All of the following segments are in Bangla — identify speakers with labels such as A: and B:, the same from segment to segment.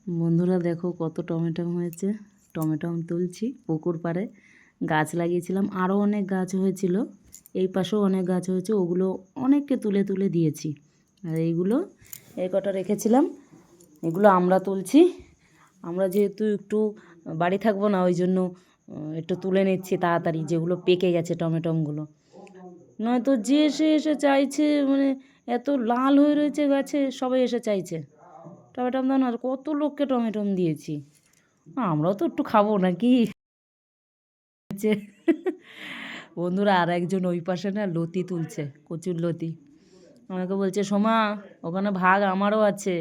A: বন্ধুরা দেখো কত টমেটো হয়েছে। টমেটো তুলছি পুকুর পাড়ে। গাছ লাগিয়েছিলাম, আরও অনেক গাছ হয়েছিল, এই পাশেও অনেক গাছ হয়েছে, ওগুলো অনেককে তুলে তুলে দিয়েছি। আর এইগুলো এই কটা রেখেছিলাম, এগুলো আমরা তুলছি। আমরা যেহেতু একটু বাড়ি থাকবো না, ওই জন্য একটু তুলে নিচ্ছি তাড়াতাড়ি, যেগুলো পেকে গেছে টমেটোগুলো। নয়তো যে এসে এসে চাইছে, মানে এত লাল হয়ে রয়েছে গাছে, সবাই এসে চাইছে টমেটো দাও না। কত লোককে টমেটো দিয়েছি, আমরাও তো একটু খাবো নাকি। বন্ধুরা আর একজন ওই পাশে না লতি তুলছে, কচুর লতি। আমাকে বলছে, সোমা ওখানে ভাগ আমারও আছে।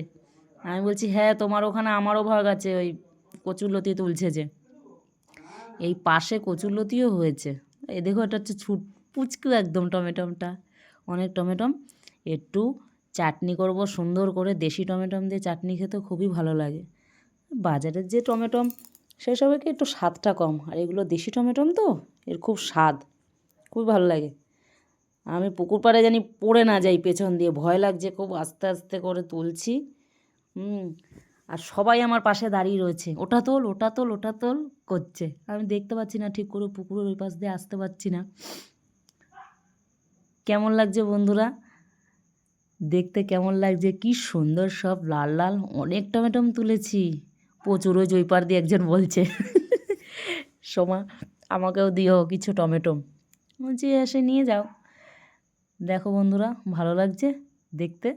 A: আমি বলছি, হ্যাঁ তোমার ওখানে আমারও ভাগ আছে। ওই কচুর লতি তুলছে যে, এই পাশে কচুর লতিও হয়েছে। এই দেখো, এটা হচ্ছে পুচকু একদম টমেটোটা, অনেক টমেটো। একটু চাটনি করব সুন্দর করে, দেশি টমেটো দিয়ে চাটনি খেতে খুবই ভালো লাগে। বাজারের যে টমেটো সেসবে কি একটু স্বাদটা কম, আর এগুলো দেশি টমেটো তো এর খুব স্বাদ, খুব ভালো লাগে। আমি পুকুর পাড়ে জানি পড়ে না যাই পেছন দিয়ে, ভয় লাগছে খুব, আস্তে আস্তে করে তুলছি। আর সবাই আমার পাশে দাঁড়িয়ে রয়েছে, ওটা তোল ওটা তোল ওটা তোল করছে। আমি দেখতে পাচ্ছি না ঠিক করে, পুকুরের ওই পাশ দিয়ে আসতে পারছি না। কেমন লাগছে বন্ধুরা, দেখতে কেমন লাগছে? কি সুন্দর সব লাল লাল, অনেক টমেটো তুলেছি প্রচুর। ওই জয়পার দিয়ে একজন বলছে, সোমা আমাকেও দিও কিছু টমেটো। বলছি এসে নিয়ে যাও। দেখো বন্ধুরা, ভালো লাগছে দেখতে,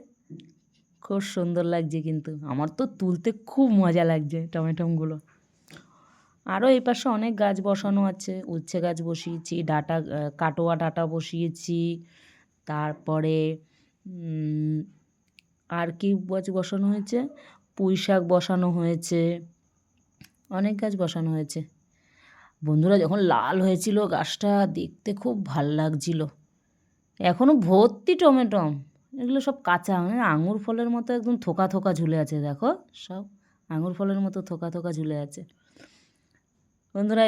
A: খুব সুন্দর লাগছে, কিন্তু আমার তো তুলতে খুব মজা লাগছে টমেটোগুলো। আরও এই পাশে অনেক গাছ বসানো আছে, উচ্ছে গাছ বসিয়েছি, ডাঁটা কাটোয়া ডাঁটা বসিয়েছি, তারপরে আর কি গাছ বসানো হয়েছে, পুঁই শাক বসানো হয়েছে, অনেক গাছ বসানো হয়েছে। বন্ধুরা যখন লাল হয়েছিল গাছটা, দেখতে খুব ভাল লাগছিল। এখনও ভর্তি টমেটো, এগুলো সব কাঁচা, মানে আঙুর ফলের মতো একদম থোকা থোকা ঝুলে আছে। দেখো সব আঙুর ফলের মতো থোকা থোকা ঝুলে আছে। বন্ধুরা